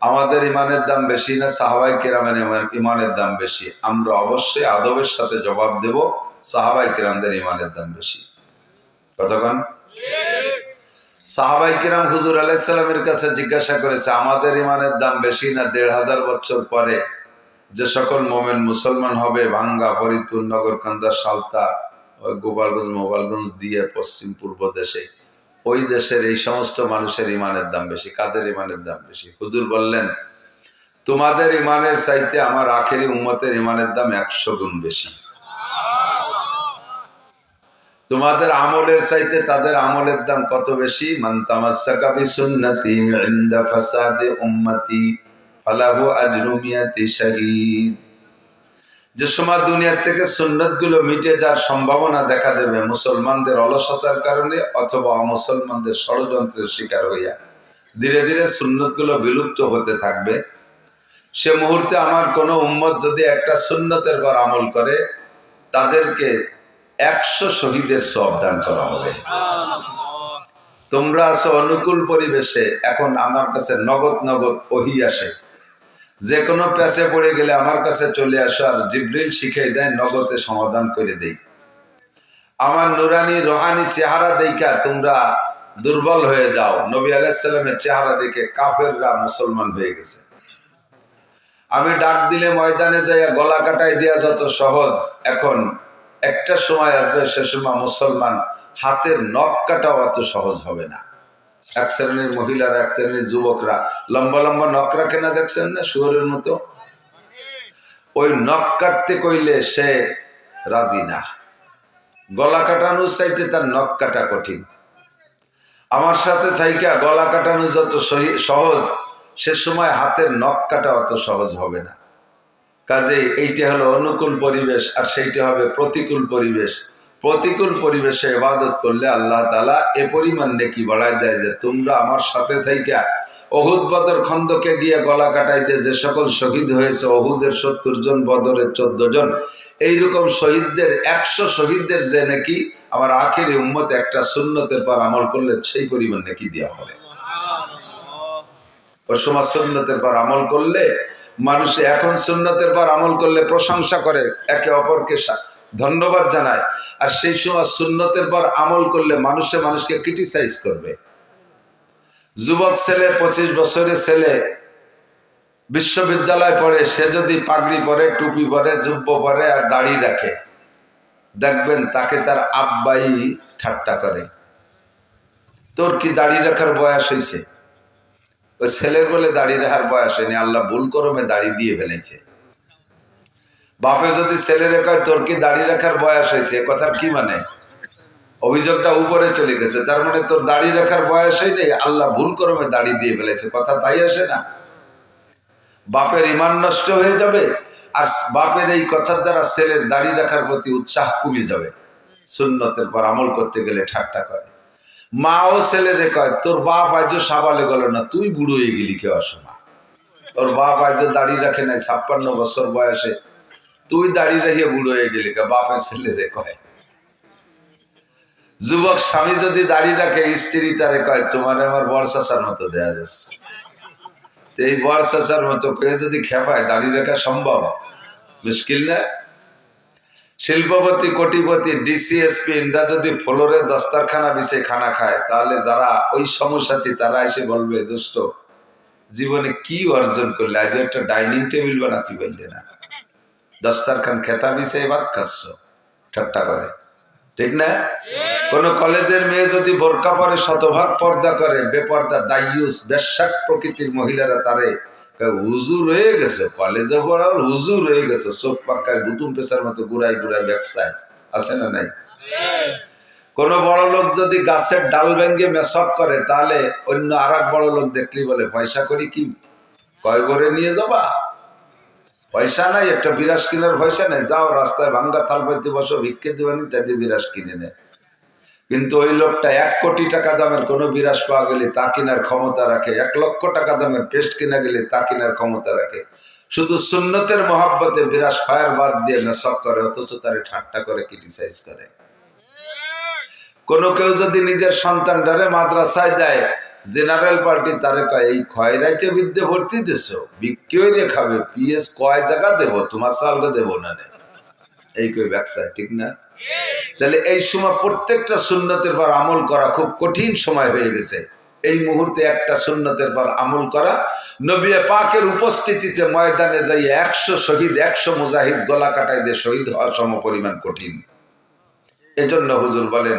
আমাদের ইমানের দাম বেশি না সাহাবায়ে কেরামের ইমানের দাম বেশি? আমরা অবশ্যই আদবের সাথে জবাব দেব, সাহাবায়ে কেরামদের ইমানের দাম বেশি। কতক্ষণ? সাহাবায়ে কেরাম হুজুর আলাইহিস সালামের কাছে জিজ্ঞাসা করেছে, আমাদের ইমানের দাম বেশি না ১৫০০ বছর পরে যে সকল মোমেন মুসলমান হবে ভাঙ্গা, ফরিদপুর, নগরকান্দা, সালতা, ওই গোপালগঞ্জ মোবালগঞ্জ দিয়ে পশ্চিম পূর্ব দেশে, ওই দেশের এই সমস্ত মানুষের ইমানের দাম বেশি। কাদের ইমানের দাম বেশি? হুজুর বললেন, তোমাদের ইমানের চাইতে আমার আখেরি উম্মতের ইমানের দাম ১০০ গুণ বেশি। তোমাদের আমলের চাইতে তাদের আমলের দাম কত বেশি? মান তামাসসাকা বিসুন্নতি ইনদা ফাসাদি উম্মতি ফালাহু আজরু মিয়াতি শাহীদ। যে সময় দুনিয়া থেকে সুন্নাত গুলো মিটে যাওয়ার সম্ভাবনা দেখা দেবে মুসলমানদের অলসতার কারণে অথবা অমুসলমানদের ষড়যন্ত্রের শিকার হইয়া ধীরে ধীরে সুন্নাত গুলো বিলুপ্ত হতে থাকবে, সে মুহূর্তে আমার কোনো উম্মত যদি একটা সুন্নতের পর আমল করে তাদেরকে ১০০ শহীদের সওয়াব দান করা হবে। তোমরা আছো অনুকূল পরিবেশে, এখন আমার কাছে নগদ নগদ ওহী আসে, যে কোনো প্যাচে পড়ে গেলে আমার কাছে চলে আসো, আর জিবরিল শিখিয়ে দেয়, নগদে সমাধান করে দেই। আমার নুরানি রোহানি চেহারা দেখা তোমরা দুর্বল হয়ে যাও। নবী আলাইহিস সালামের চেহারা দেখে কাফেররা মুসলমান হয়ে গেছে। আমি ডাক দিলে ময়দানে যাইয়া গলা কাটাই দেওয়া যত সহজ, এখন একটা সময় আসবে সে সময় মুসলমান হাতের নখ কাটাও অত সহজ হবে না। এক শ্রেণীর মহিলারা, এক শ্রেণীর যুবকরা লম্বা লম্বা নখ রাখে না, দেখছেন না, শুয়োরের মতো? ওই নখ কাটতে কইলে সে রাজি না। গলা কাটানোর চাইতে তার নখ কাটা কঠিন। আমার সাথে থাইকা গলা কাটানো যত সহজ, সে সময় হাতের নখ কাটা অত সহজ হবে না। কাজেই এইটা হলো অনুকূল পরিবেশ, আর সেইটা হবে প্রতিকূল পরিবেশ। প্রতিকূল পরিবেশে ইবাদত করলে আল্লাহ তাআলা এ পরিমাণ নেকি বাড়ায় দেয় যে তোমরা আমার সাথে থাইকা উহুদ বদর খন্দকে গিয়ে গলা কাটাইতে যে সকল শহীদ হয়েছে, উহুদের ৭০ জন, বদরের ১৪ জন, এইরকম শহীদদের ১০০ শহীদদের যে নাকি আমার আখেরি উম্মত একটা সুন্নতের পর আমল করলে সেই পরিমাণ নাকি দেওয়া হবে। ওই সময় সুন্নতের পর আমল করলে মানুষ, এখন সুন্নতের পর আমল করলে প্রশংসা করে, একে অপরকে ধন্যবাদ জানায়, আর সেই সময় সুন্নতের পর আমল করলে মানুষকে ক্রিটিসাইজ করবে। যুবক ছেলে, ২৫ বছরের ছেলে, বিশ্ববিদ্যালয় পড়ে, সে যদি পাগড়ি পরে, টুপি পরে, জুব্ব পরে আর দাড়ি রাখে, দেখবেন তাকে তার আব্বাই ঠাট্টা করে, তোর কি দাড়ি রাখার বয়স হয়েছে? ওই ছেলের বলে দাড়ি রাখার বয়স হয়নি, আল্লাহ ভুল করমে দাড়ি দিয়ে ফেলেছে। বাপে যদি ছেলেরে কয় তোর কি দাড়ি রাখার বয়স হয়েছে, কথার কি মানে? অভিযোগটা উপরে চলে গেছে, তার মানে তোর দাড়ি রাখার বয়স হয়নি, আল্লাহ ভুল করমে দাড়ি দিয়ে ফেলেছে, কথা তাই আসে না? বাপের ঈমান নষ্ট হয়ে যাবে, আর বাপের এই কথার দ্বারা ছেলের দাড়ি রাখার প্রতি উৎসাহ কমে যাবে। সুন্নতের পর আমল করতে গেলে ঠাট্টা করে। মাও ছেলেরে কয় তোর বাপ আজ সাবালে গেল না, তুই বুড়ো হয়ে গেলি কেউ অসমা। ওর বাপ আজ দাড়ি রাখে নাই, ৫৬ বছর বয়সে, তুই দাড়ি রেখে বুড়ো হয়ে গেলি কে, বাপের ছেলেরে কয়। যুবক স্বামী যদি দাড়ি রাখে, স্ত্রী তারে কয় তোমার আমার বড় চাচার মতো দেয়া যাচ্ছে। এই বড় চাচার মতো কেউ যদি খেপায়, দাড়ি রাখা সম্ভব? মুশকিল না? শিল্পপতি, কোটিপতি, ডিসিএসপি ইন্দা যদি ফ্লোরে দস্তারখানা বিছে খানা খায়, তাহলে যারা ওই সমসাথী তারা এসে বলবে দোস্ত জীবনে কি অর্জন করলে, আজ একটা ডাইনিং টেবিল বানাতে পারলে না, দস্তারখান খেতা বিছে ভাত খাচ্ছ, ঠাট্টা করে, ঠিক না? কোন কলেজের মেয়ে যদি বোরকা পরে, শতভাগ পর্দা করে, বেপর্দা দাইয়ুস বেশ্যাক প্রকৃতির মহিলারা তারে হুজুর হয়ে গেছে, কলেজে পড়ার হুজুর হয়ে গেছে, চোখ পাক্কায় বুতুম পেশার মতো গুড়াই গুড়াই ব্যবসায় আছে না নাই? কোন বড় লোক যদি গাছের ডাল ভেঙ্গে মেসক করে, তাহলে অন্য আর এক বড় লোক দেখলেই বলে পয়সা করি কি, কয় করে নিয়ে যাবা, পয়সা নাই, একটা বিরাস কিনার পয়সা নেই, যাও রাস্তায় ভাঙ্গা থাল পাইতে বসো, ভিক্ষে দিবানি, তাদের বিরাস কিনে নেয়। কিন্তু ওই লোকটা ১ কোটি টাকা দামের কোনো বিরাস পাওয়া গেলে তা কেনার ক্ষমতা রাখে, ১ লক্ষ টাকা দামের পেস্ট কিনা গেলে তা কেনার ক্ষমতা রাখে। শুধু সুন্নতের মহব্বতে বিরাস ফায়ার বাদ দিয়ে মেসক করে, অথচ তারে ঠাট্টা করে, ক্রিটিসাইজ করে। কোনো কেউ যদি নিজের সন্তানটারে মাদ্রাসায় দেয়, জেনারেল পার্টি তারে কয় এই খয়রাইটে বিদ্যে ভর্তি দিস বিক্রি খাবে পিএস কয় জায়গা দেবো তোমার সালটা দেবো না এই কই ব্যবসা ঠিক না? তাহলে এই সময় প্রত্যেকটা সুন্নতের পর আমল করা খুব কঠিন সময় হয়ে গেছে। এই মুহূর্তে একটা সুন্নতের পর আমল করা নবী পাকের উপস্থিতিতে ময়দানে যাই 100 শহীদ 100 মুজাহিদ গলা কাটাই দিয়ে শহীদ হওয়া সম পরিমাণ কঠিন। এজন্য হুজুর বলেন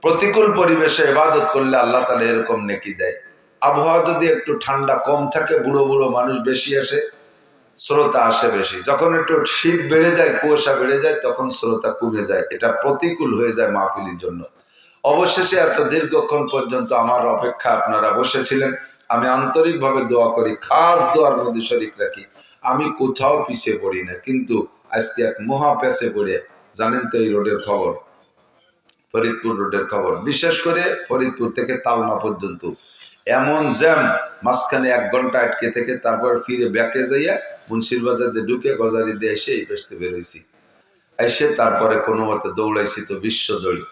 প্রতিকূল পরিবেশে ইবাদত করলে আল্লাহ তাআলা এরকম নেকি দেয়। আবহাওয়া যদি একটু ঠান্ডা কম থাকে বুড়ো বুড়ো মানুষ বেশি আসে, শ্রোতা আসে বেশি। যখন একটু শীত বেড়ে যায় কুয়াশা বেড়ে যায় তখন শ্রোতা কমে যায়। এটা প্রতিকূল হয়ে যায় মাহফিলের জন্য। অবশেষে এত দীর্ঘক্ষণ পর্যন্ত আমার অপেক্ষা আপনারা বসেছিলেন। আমি আন্তরিকভাবে দোয়া করি, খাস দোয়ার মধ্যে শরীক রাখি, আমি কোথাও পিছিয়ে পড়ি না। কিন্তু আজকে এক মহা পেছে পড়ে, জানেন তো এই রোডের খবর, ফরিদপুর রোডের খবর, বিশেষ করে ফরিদপুর থেকে তালমা পর্যন্ত এমন জ্যাম, মাঝখানে 1 ঘন্টা আটকে থেকে তারপর ফিরে ব্যাকে যাইয়া মুন্সির বাজারে ঢুকে গজারি দিয়ে এসে এই পেছতে বেরোইছি। এসে তারপরে কোনো মতে দৌড়াইছি তো বিশ্ব দৌড়ি,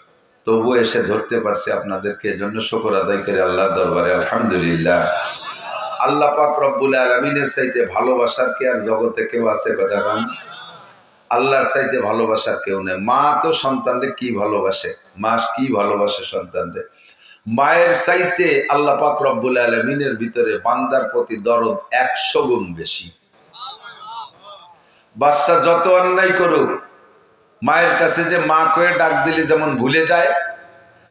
তবুও এসে ধরতে পারছি আপনাদেরকে। এজন্য শুকর আদায় করে আল্লাহর দরবারে আলহামদুলিল্লাহ। আল্লাহ পাক রব্বুল আলামিনের চাইতে ভালোবাসার কি আর জগতে কেউ আছে? কথা বলেন। আল্লাহর চাইতে ভালোবাসার কেউ নেই। মা তো সন্তানকে কি ভালোবাসে, মা কি ভালোবাসে সন্তানকে। মায়ের চাইতে আল্লাহ পাক রব্বুল আলামিনের ভিতরে বান্দার প্রতি দরদ 100 গুণ বেশি। বাচ্চা যত অন্যায় করুক, মায়ের কাছে যে মা কয়ে ডাক দিলে যেমন ভুলে যায়,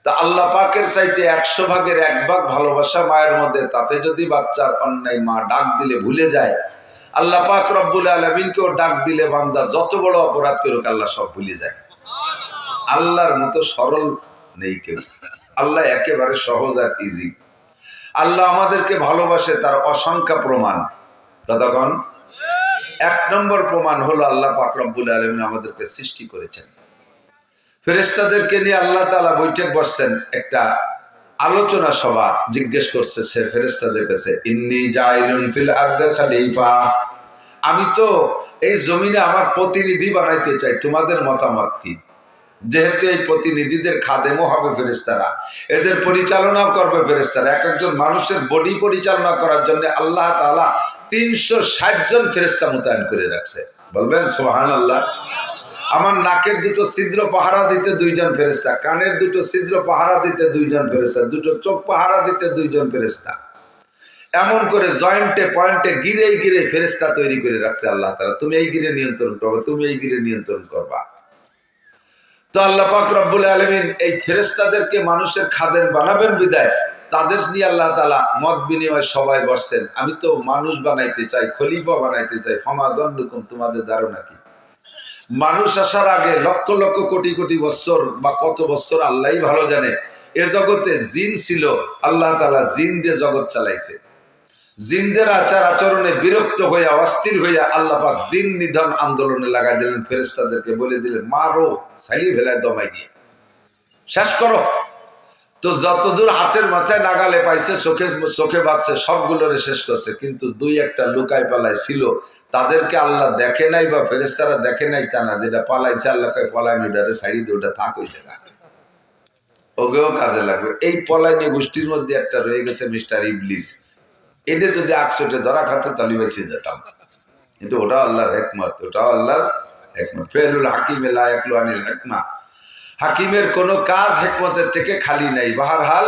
তা আল্লাহ পাকের চাইতে 100 ভাগের 1 ভাগ ভালোবাসা মায়ের মধ্যে। তাতে যদি বাচ্চার অন্যায় মা ডাক দিলে ভুলে যায়, আল্লাহ পাক রব্বুল আলামিনকেও ডাক দিলে বান্দা যত বড় অপরাধ করুক আল্লাহ সব ভুলে যায়। আল্লাহর মতো সরল নেই কেউ। আল্লাহ একেবারে সহজ আর ইজি। আল্লাহ আমাদেরকে ভালোবাসে তার অসংখ্য প্রমাণ। ততক্ষণ 1 নম্বর প্রমাণ হলো আল্লাহ পাক রব্বুল আলামিন আমাদেরকে সৃষ্টি করেছেন। ফেরেশতাদেরকে নিয়ে আল্লাহ তাআলা বৈঠক বসছেন, একটা আলোচনা সভা। জিজ্ঞেস করছে সে ফেরেশতাদের কাছে, ইন্নী জাইলুন ফিল আরদি খলিফা, আমি তো এই জমিনে আমার প্রতিনিধি বানাইতে চাই, তোমাদের মতামত কি? যেহেতু এই প্রতিনিধিদের খাদেমও হবে ফেরেশতারা, এদের পরিচালনাও করবে ফেরেশতারা। এক একজন মানুষের বডি পরিচালনা করার জন্য আল্লাহ তাআলা 360 জন ফেরেশতা মোতায়েন করে রাখছে। বলবেন সুবহানাল্লাহ। আমার নাকের 2টো ছিদ্র পাহারা দিতে 2 জন ফেরেশতা, কানের 2টো ছিদ্র পাহারা দিতে 2 জন ফেরেশতা, 2টো চোখ পাহারা দিতে 2 জন ফেরেশতা। এমন করে জয়েন্টে পয়েন্টে গিরে গিরে ফেরেশতা তৈরি করে রাখছে আল্লাহ তাআলা। তুমি এই গিরে নিয়ন্ত্রণ করবে, তুমি এই গিরে নিয়ন্ত্রণ করবা। তো আল্লাহ পাক রব্বুল আলামিন এই ফেরেশতাদেরকে মানুষের খাদেম বানাবেন বিদায় তাদের নিয়ে আল্লাহ তাআলা মত বিনিময় সবাই বসছেন। আমি তো মানুষ বানাইতে চাই, খলিফা বানাইতে চাই। ফামা যান্নুকুম, তোমাদের ধারণা কি? মানুষ আসার আগে লক্ষ লক্ষ কোটি কোটি বছর বা কত বছর আল্লাহই ভালো জানে, এ জগতে জিন ছিল। আল্লাহ তাআলা জিন দিয়ে জগৎ চালাইছে। জিনদের আচার আচরণে বিরক্ত হইয়া অস্থির হইয়া আল্লাহ পাক জিন নিধন আন্দোলনে লাগাই দিলেন। ফেরেশতাদেরকে বলে দিলেন, মারো, সাইলি ভেলায় দমাই দিয়ে শেষ করো। তো যতদূর হাতের মাথায় নাগালে পাইছে, চোখে বাঁচছে, সবগুলোরে শেষ করছে। কিন্তু 2-1টা লুকাই পালায় ছিল, তাদেরকে আল্লাহ দেখে নাই বা ফেরেশতারা দেখে নাই তা না। যেটা পালাইছে আল্লাহ কয় পলায়নি, ওটারে ছাড়ি দিয়ে ওটা থাক ওই জায়গা, ওকেও কাজে লাগবে। এই পলায়নি গোষ্ঠীর মধ্যে একটা রয়ে গেছে মিস্টার ইবলিস। এটা যদি 100টে ধরা খাতো তাহলে বেঁচে যেতাম। কিন্তু ওটাও আল্লাহর হিকমত, ওটাও আল্লাহর হিকমত। ফেলুল হাকিমে লা ইয়াকলু আনিল হিকমা, হাকিমের কোনো কাজ হিকমতের থেকে খালি নাই। বাহরহাল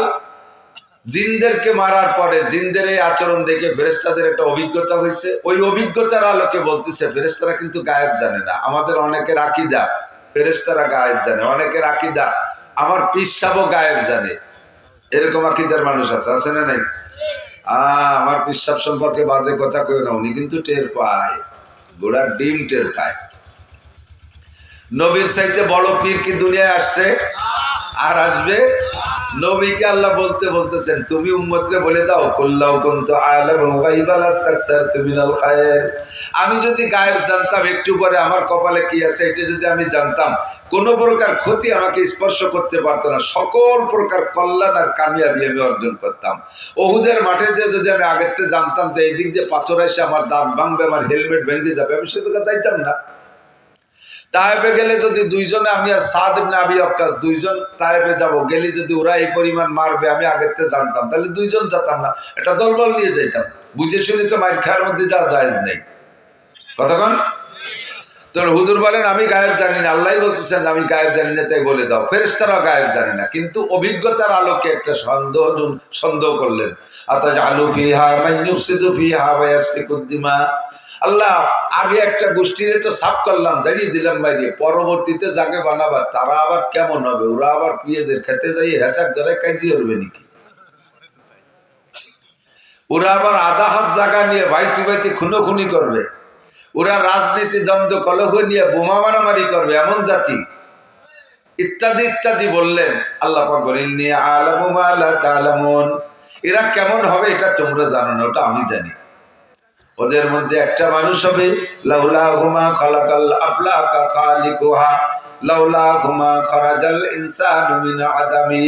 জিনদেরকে মারার পরে জিনদের এই আচরণ দেখে ফেরেশতাদের একটা অভিজ্ঞতা হয়েছে। ওই অভিজ্ঞতার আলোকে বলতেছে ফেরেশতারা কিন্তু গায়েব জানে না। আমাদের অনেকের আকীদা ফেরেশতারা গায়েব জানে, অনেকের আকীদা আমার পীর সাহেবও গায়েব জানে। এরকম আকীদার মানুষ আছে, আছে না নাই? আমার পীর সাহেব সম্পর্কে বাজে কথা কই না, উনি কিন্তু টের পায়, গোড়ার ডিম টের পায়। নবীর চাইতে বড় পীর কি দুনিয়ায় আসছে আর আসবে? নবীকে আল্লাহ বলতেছেন, তুমি উম্মতকে বলে দাও, কুল্লাউ কুনতু আ'লামুল গায়বা লাস্তাকসারতু মিনাল খায়র, আমি যদি গায়েব জানতাম, একটু পরে আমার কপালে কি আছে এটা যদি আমি জানতাম, কোন প্রকার ক্ষতি আমাকে স্পর্শ করতে পারতো না, সকল প্রকার কল্যাণ আর কামিয়াবি আমি অর্জন করতাম। ওহুদের মাঠে যে যদি আমি আগের থেকে জানতাম যে এই দিক দিয়ে পাথর এসে আমার দাঁত ভাঙবে, আমার হেলমেট ভেঙে যাবে, আমি সেটাকে চাইতাম না। তায়েবে গেলে যদি দুইজনে, আমি আর সাদ ইবনে আবি ওয়াক্কাস দুইজন তায়েবে যাব, গেলে যদি ওরা এই পরিমাণ মারবে আমি আগের থেকে জানতাম, তাহলে দুইজন যেতাম না, এটা দলবল নিয়ে যাইতাম। বুঝে শুনে তো মাইর খাওয়ার মধ্যে যা জায়েজ নেই। কতক্ষণ তো হুজুর বলেন আমি গায়েব জানি না, আল্লাহ বলতেছেন আমি গায়েব জানি না, তাই বলে দাও। ফেরেশতারাও গায়েব জানে না, কিন্তু অভিজ্ঞতার আলোকে একটা সন্দেহ করলেন। আতাজআলু ফিহা মান ইউফসিদু ফিহা ওয়া ইয়াসফিকুদ দিমা। আল্লাহ আগে একটা গোষ্ঠীরে তো সাফ করলাম, জানিয়ে দিলাম বাইরে, পরবর্তীতে যাকে বানাবার তারা আবার কেমন হবে? ওরা আবার পেঁয়াজের খেতে যাই হেসাক ধরে কাজি করবে নাকি? ওরা আবার আধা হাত জায়গা নিয়ে ভাইতি ভাইতি খুনোখুনি করবে, ওরা রাজনীতি দ্বন্দ্ব কলহ নিয়ে বোমা মারামারি করবে, এমন জাতি, ইত্যাদি ইত্যাদি বললেন। আল্লাহ পাক বলেন ইন্নী আ'লামু মা লা তা'লামুন। এরা কেমন হবে এটা তোমরা জানো না, ওটা আমি জানি। ওদের মধ্যে একটা মানুষ হবে লাউলা হুমা খালাকাল আফলাকা খালিকুহা লাউলা হুমা খারাজাল ইনসানু মিন আদামি।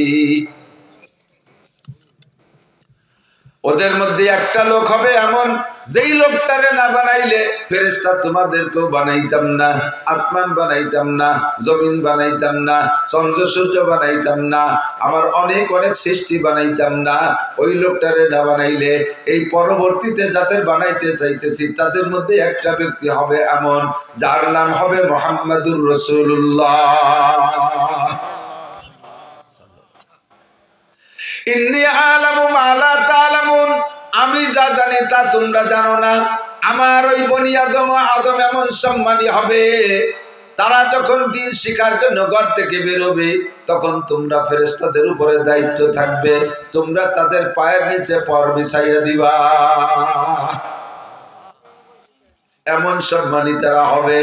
ওদের মধ্যে একটা লোক হবে এমন, যেই লোকটারে না বানাইলে ফেরেশতা তোমাদেরকেও বানাইতাম না, আসমান বানাইতাম না, জমিন বানাইতাম না, চন্দ্র সূর্য বানাইতাম না, আমার অনেক অনেক সৃষ্টি বানাইতাম না। ওই লোকটারে না বানাইলে এই পরবর্তীতে যাদের বানাইতে চাইতেছি তাদের মধ্যে একটা ব্যক্তি হবে এমন, যার নাম হবে মুহাম্মাদুর রাসূলুল্লাহ। ইন্নী আ'লামু মা লা তা'লামুন। আমি যা জানি তা তোমরা জানো না। আমার ওই বনি আদম এমন সম্মানী হবে, তারা যখন দিন শিখার জন্য ঘর থেকে বেরোবে তখন তোমরা ফেরেশতাদের উপরে দায়িত্ব থাকবে, তোমরা তাদের পায়ের নিচে পর বিছাইয়া দিবা। এমন সম্মানী তারা হবে।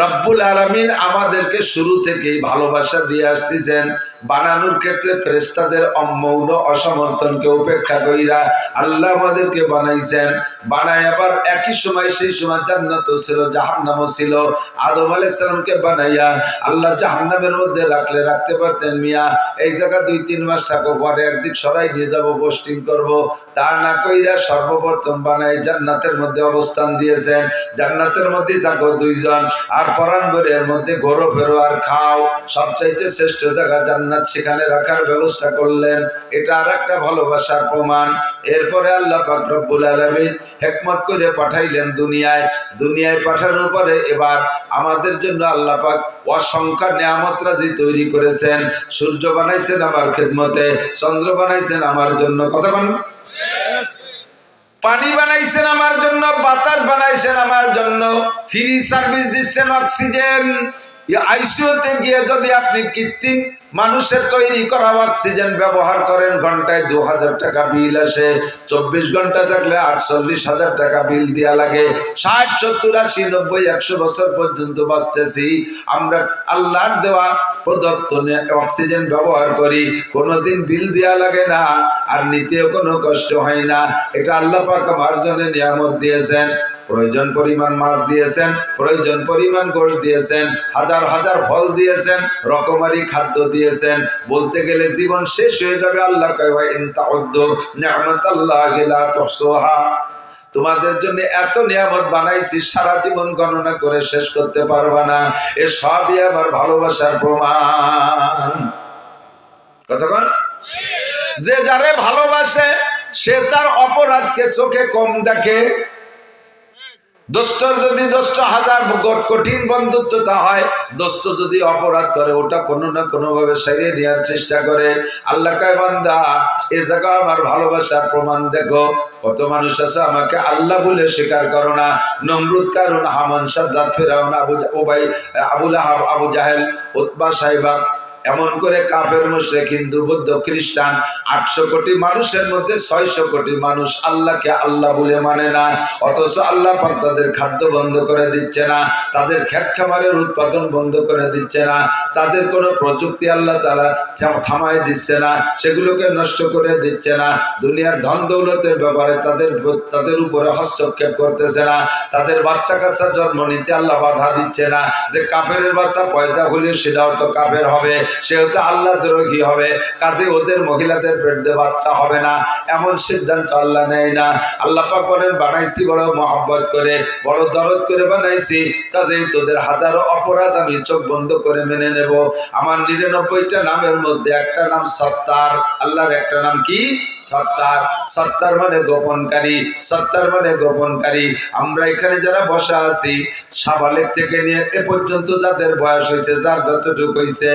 রব্বুল আলামিন আমাদেরকে শুরু থেকেই ভালোবাসা দিয়ে আসতেছেন। বানানোর ক্ষেত্রে ফেরেশতাদের অমৌন অসমর্থনকে উপেক্ষা কইরা আল্লাহ আমাদেরকে বানাইছেন। বানায় আবার একই সময়, সেই সময় জান্নাতও ছিল জাহান্নামও ছিল। আদম আলাইহিস সালামকে বানাইয়া আল্লাহ জাহান্নামের মধ্যে রাখতে পারতেন, মিয়া এই জায়গা 2-3 মাস থাকো, পরে একদিক সরাই নিয়ে যাব, পোস্টিং করব, তা না কইরা সর্বপ্রথম বানাই জান্নাতের মধ্যে অবস্থান দিয়েছেন। জান্নাতের মধ্যে থাকো দুইজন, আর পরাণ ভরে এর মধ্যে ঘোরো ফেরো আর খাও। সবচাইতে শ্রেষ্ঠ জায়গা জান্নাত, সেখানে রাখার ব্যবস্থা করলেন। এটা আর একটা ভালোবাসার প্রমাণ। এরপরে আল্লাহ পাক রব্বুল আলামিন হিকমত করে পাঠাইলেন দুনিয়ায়। দুনিয়ায় পাঠানোর পরে এবার আমাদের জন্য আল্লাহ পাক অসংখ্য নিয়ামত রাজি তৈরি করেছেন। সূর্য বানাইছেন আমার খেদমতে, চন্দ্র বানাইছেন আমার জন্য, কতক্ষণ পানি বানাইছেন আমার জন্য, বাতাস বানাইছেন আমার জন্য, ফ্রি সার্ভিস দিচ্ছেন অক্সিজেন। আইসিইউতে গিয়ে যদি আপনি কৃত্রিম মানুষের তৈরি করা অক্সিজেন ব্যবহার করেন, ঘন্টায় 2000 টাকা বিল আসে। 24 ঘন্টা থাকলে 48,000 টাকা বিল দেওয়া লাগে। 60, 70, 80, 90, 100 বছর পর্যন্ত বাঁচতেছি আমরা। আল্লাহর দেওয়া প্রদত্ত অক্সিজেন ব্যবহার করি, কোনোদিন বিল দেওয়া লাগে না, আর নিতেও কোনো কষ্ট হয় না। এটা আল্লাহ পাক আমার জন্য নিয়ামত দিয়েছেন। প্রয়োজন পরিমাণ মাছ দিয়েছেন, প্রয়োজন পরিমাণ গোশত দিয়েছেন, হাজার হাজার ফল দিয়েছেন, রকমারি খাদ্য দিয়েছেন। বলতে গেলে জীবন শেষ হয়ে যাবে। আল্লাহ কয় ওয়া ইন তাউদ্দু নি'মাতাল্লাহি লা তুহসুহা। তোমাদের জন্য এত নিয়ামত বানাইছি, সারা জীবন গণনা করে শেষ করতে পারবা না। এ সবই আমার ভালোবাসার প্রমাণ। কতক্ষণ যে যারে ভালোবাসে সে তার অপরাধকে চোখে কম দেখে। দোস্তর যদি দোস্ত হাজার কঠিন বন্ধুত্বতা হয়, দোস্ত যদি অপরাধ করে ওটা কোনো না কোনো ভাবে সারিয়ে নেওয়ার চেষ্টা করে। আল্লাহ কয় বান্দা এ জায়গা আমার ভালোবাসার প্রমাণ দেখো। কত মানুষ আছে আমাকে আল্লাহ বলে স্বীকার করো না। নমরুদ, কারুন, হামান, সাদ্দাত, ফিরাউন, আবু লাহাব, আবু জাহেল, উতবা, সাইবা, এমন করে কাফের, মুশরিক, হিন্দু, বৌদ্ধ, খ্রিস্টান 800 কোটি মানুষের মধ্যে 600 কোটি মানুষ আল্লাহকে আল্লাহ বলে মানে না। অথচ আল্লাহ পাক তাদের খাদ্য বন্ধ করে দিচ্ছে না, তাদের ক্ষেত খামারের উৎপাদন বন্ধ করে দিচ্ছে না, তাদের কোনো প্রযুক্তি আল্লাহ তাআলা থামায় দিচ্ছে না, সেগুলোকে নষ্ট করে দিচ্ছে না। দুনিয়ার ধন দৌলতের ব্যাপারে তাদের উপরে হস্তক্ষেপ করতেছে না। তাদের বাচ্চা কাচ্চা জন্ম নিতে আল্লাহ বাধা দিচ্ছে না, যে কাফেরের বাচ্চা পয়দা হলে সেটাও তো কাফের হবে। সেহেতু আল্লাহ দ্রোহী হবে, কাজে ওদের মহিলাদের পেটে বাচ্চা হবে না, এমন সিদ্ধান্ত আল্লাহ নেয় না। আল্লাহ পাক বলেন বানাইছি বড় মহব্বত করে, বড় দরদ করে বানাইছি, কাজেই তোদের হাজারো অপরাধ আমি চোখ বন্ধ করে মেনে নেব। আমার 99টা নামের মধ্যে একটা নাম সত্তার। আল্লাহর একটা নাম কি? সত্তার। সত্তার মানে গোপনকারী, সত্তার মানে গোপনকারী। আমরা এখানে যারা বসা আছি, সাবালেক থেকে নিয়ে এ পর্যন্ত যাদের বয়স হয়েছে, যার যতটুকু হয়েছে,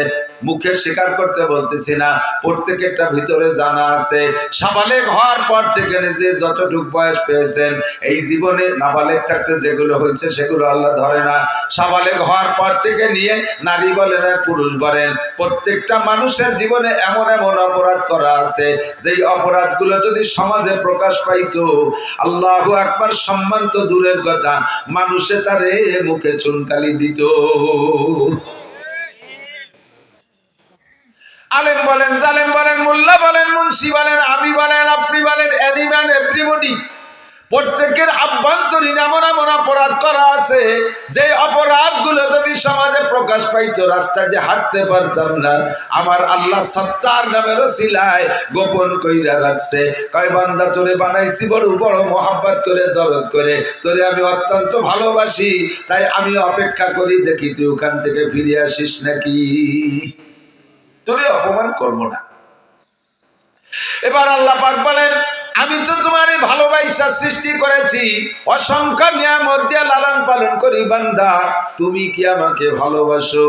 মুখে স্বীকার করতে বলতেছি না, প্রত্যেকেরটা ভিতরে জানা আছে। সাবালেক হওয়ার পর থেকে যে যতটুকু বয়স পেয়েছেন, এই জীবনে নাবালেক থাকতে যেগুলো হয়েছে সেগুলো আল্লাহ ধরে না। সাবালেক হওয়ার পর থেকে নিয়ে নারী বলেন আর পুরুষ বলেন, প্রত্যেকটা মানুষের জীবনে এমন এমন অপরাধ করা আছে, যেই অপরাধগুলো যদি সমাজে প্রকাশ পাইতো, আল্লাহু আকবার, সম্মান তো দূরের কথা, মানুষে তারে মুখে চুনকালি দিত। আলেম বলেন, জালেম বলেন, মোল্লা বলেন, মুন্সি বলেন, আমি বলেন, আপনি বলেন, এনিম্যান এভরিবডি, প্রত্যেকের আভ্যন্তরীণ এমন এমন অপরাধ করা আছে, যে অপরাধগুলো যদি সমাজে প্রকাশ পাইতো, রাস্তায় যে হাঁটতে পারতাম না। আমার আল্লাহ সত্তার নামের ওসিলায় গোপন কইরা রাখছে। কয় বান্দা তোরে বানাইছি বড় বড় মহব্বত করে, দরদ করে, তোরে আমি অত্যন্ত ভালোবাসি, তাই আমি অপেক্ষা করি দেখি তুই ওখান থেকে ফিরে আসিস নাকি, তোরে অপমান করবো না। এবার আল্লাহ পাক বলেন আমি তো তোমার ভালোবাসা সৃষ্টি করেছি, অসংখ্য নিয়ামত দিয়ে লালন পালন করি, বান্দা তুমি কি আমাকে ভালোবাসো?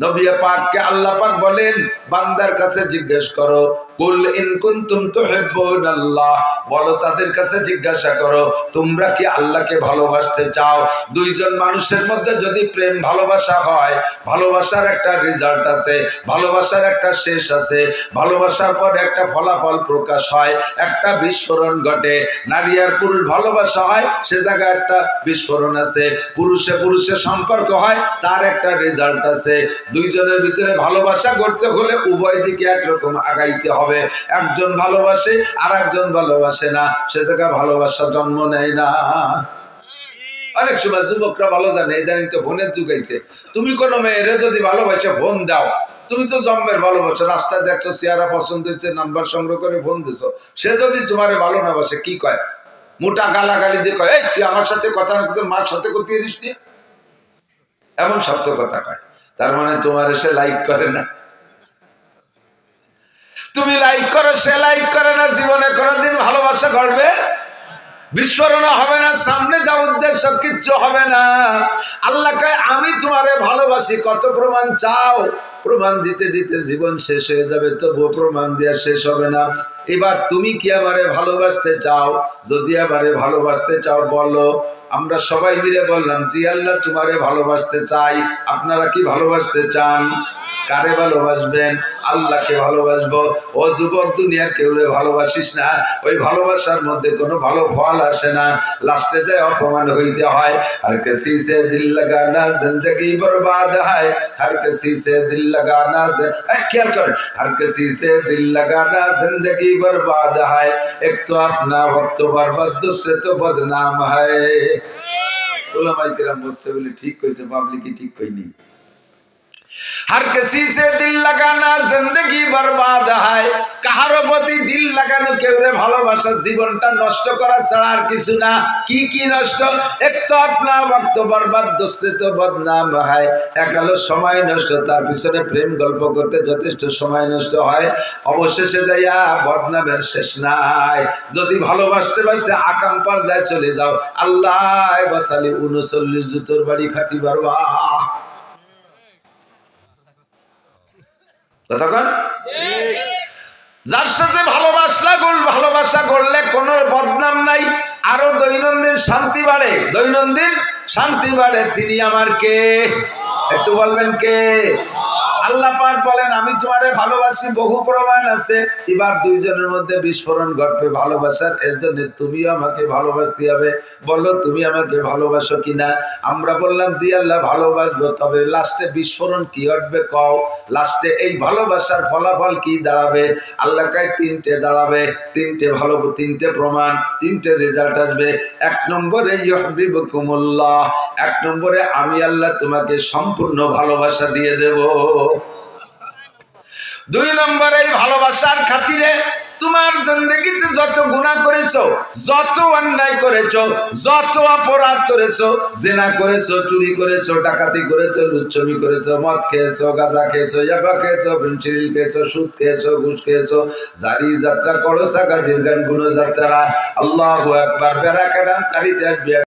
নবী পাককে আল্লাহ পাক বলেন বান্দার কাছে জিজ্ঞেস করো, কুল ইন কুনতুম তুহিব্বুনাল্লাহ, বলো তাদের কাছে জিজ্ঞাসা করো তোমরা কি আল্লাহকে ভালোবাসতে চাও? দুইজন মানুষের মধ্যে যদি প্রেম ভালোবাসা হয়, ভালোবাসার একটা রেজাল্ট আছে, ভালোবাসার একটা শেষ আছে, ভালোবাসার পর একটা ফলাফল প্রকাশ হয়, একটা বিস্ফোরণ ঘটে। নারী আর পুরুষ ভালোবাসা হয়, সে জায়গায় একটা বিস্ফোরণ আছে। পুরুষে পুরুষের সম্পর্ক হয়, তার একটা রেজাল্ট আছে। দুইজনের ভিতরে ভালোবাসা করতে হলে উভয় দিকে একরকম আগাইতে হবে। একজন ভালোবাসে আর একজন ভালোবাসে না, সে জায়গায় ভালোবাসা জন্ম নেয় না। অনেক সময় যুবকরা ভালো জানে, ইদানিং তো ফোনের যুগ হয়েছে। তুমি কোনো মেয়েরে যদি ভালোবাসে ফোন দাও, তুমি তো জন্মের ভালোবাসো, রাস্তায় দেখছো, চেহারা পছন্দ হচ্ছে, নাম্বার সংগ্রহ করে ফোন দিছো, সে যদি তোমারে ভালো না বাসে কি কয়? মোটা গালাগালি দিয়ে কয়, এই তুই আমার সাথে কথা না, তোর মার সাথে করতে পারিস নি, এমন সত্য কথা কয়। তার মানে তোমার সে লাইক করে না, তুমি লাইক করো, সে লাইক করে না, জীবনে কোনোদিন ভালোবাসা ঘটবে, বিস্ফোরণ হবে না, সামনে যা উদ্দেশ্য কিচ্ছু হবে না। আল্লাহ কয় আমি তোমারে ভালোবাসি, কত প্রমাণ চাও? প্রমাণ দিতে দিতে জীবন শেষ হয়ে যাবে, তবুও প্রমাণ দেওয়া শেষ হবে না। এবার তুমি কি আমারে ভালোবাসতে চাও? যদি আমারে ভালোবাসতে চাও বলো। আমরা সবাই মিলে বললাম জি আল্লাহ তোমারে ভালোবাসতে চাই। আপনারা কি ভালোবাসতে চান? কারে ভালোবাসবেন? আল্লাহকে ভালোবাসবো। ও যুবক, দুনিয়ার কেউরে ভালোবাসিস না, ওই ভালোবাসার মধ্যে কোনো ভালো ফল আসে না, লাস্টে যায় অপমান হইতে হয়। হর কিসি সে দিল লাগানা জিন্দগি বরবাদ হয়, হর কিসি সে দিল লাগানা খেয়াল করেন, হর কিসি সে দিল লাগানা জিন্দগি বরবাদ হয়, এক তো আপনা ওয়াক্ত বরবাদ দুসরে তো বদনাম হয়। উলামায়ে কেরাম বলছে বলে ঠিক কইছে, পাবলিকই ঠিক কইনি। हर किसी से दिल लगाना जिंदगी बर्बाद है, কাহারো প্রতি দিল লাগানো, কেউরে ভালোবাসা জীবনটা নষ্ট করা ছাড়া আর কিছু না। কি কি নষ্ট? এক তো আপনা ওয়াক্ত বরবাদ দুসরে তো বদনাম হয়, একালো সময় নষ্ট, তার পিছনে প্রেম গল্প করতে যথেষ্ট সময় নষ্ট হয়, অবশেষে যাইয়া বদনামের শেষ নাই। যদি ভালোবাসতে বাসতে আকাম পর্যায়ে চলে যাও, আল্লাহ বাসালি 39 জুতোর বাড়ি খাতি পারবা। কতক্ষণ? যার সাথে ভালোবাসা করলে কোনো বদনাম নাই, আরো দৈনন্দিন শান্তি বাড়ে, দৈনন্দিন শান্তি বাড়ে। তিনি আমার কে? একটু বলবেন কে? আল্লাহ পাক বলেন আমি তোমারে ভালোবাসি, বহু প্রমাণ আছে। এবার দুইজনের মধ্যে বিস্ফোরণ ঘটবে ভালোবাসার, এর জন্য তুমিও আমাকে ভালোবাসতে হবে। বলো তুমি আমাকে ভালোবাসো কিনা? আমরা বললাম জি আল্লাহ ভালোবাসবো। তবে লাস্টে বিস্ফোরণ কি ঘটবে কও? লাস্টে এই ভালোবাসার ফলাফল কি দাঁড়াবে? আল্লাহ কয় তিনটে দাঁড়াবে, তিনটে প্রমাণ, তিনটে রেজাল্ট আসবে। এক নম্বরে ইউহিব্বুকুমুল্লাহ, এক নম্বরে আমি আল্লাহ তোমাকে সম্পূর্ণ ভালোবাসা দিয়ে দেব। দুই নম্বর, এই ভালোবাসার খাতিরে তোমার জিন্দেগিতে যত গুনাহ করেছো, যত অন্যায় করেছো, যত অপরাধ করেছো, জিনা করেছো, চুরি করেছো, ডাকাতি করেছো, লুচ্ছমি করেছো, মদ খেয়েছো, গাঁজা খেয়েছো, ইয়াবা খেয়েছো, ফেন্সিডিল খেয়েছো, সুদ খেয়েছো, ঘুষ খেয়েছো, জারি যাত্রা করো, সাকাজির গান গুলো যাত্রা, আল্লাহু আকবার, বেড়া কাটাম কারিতে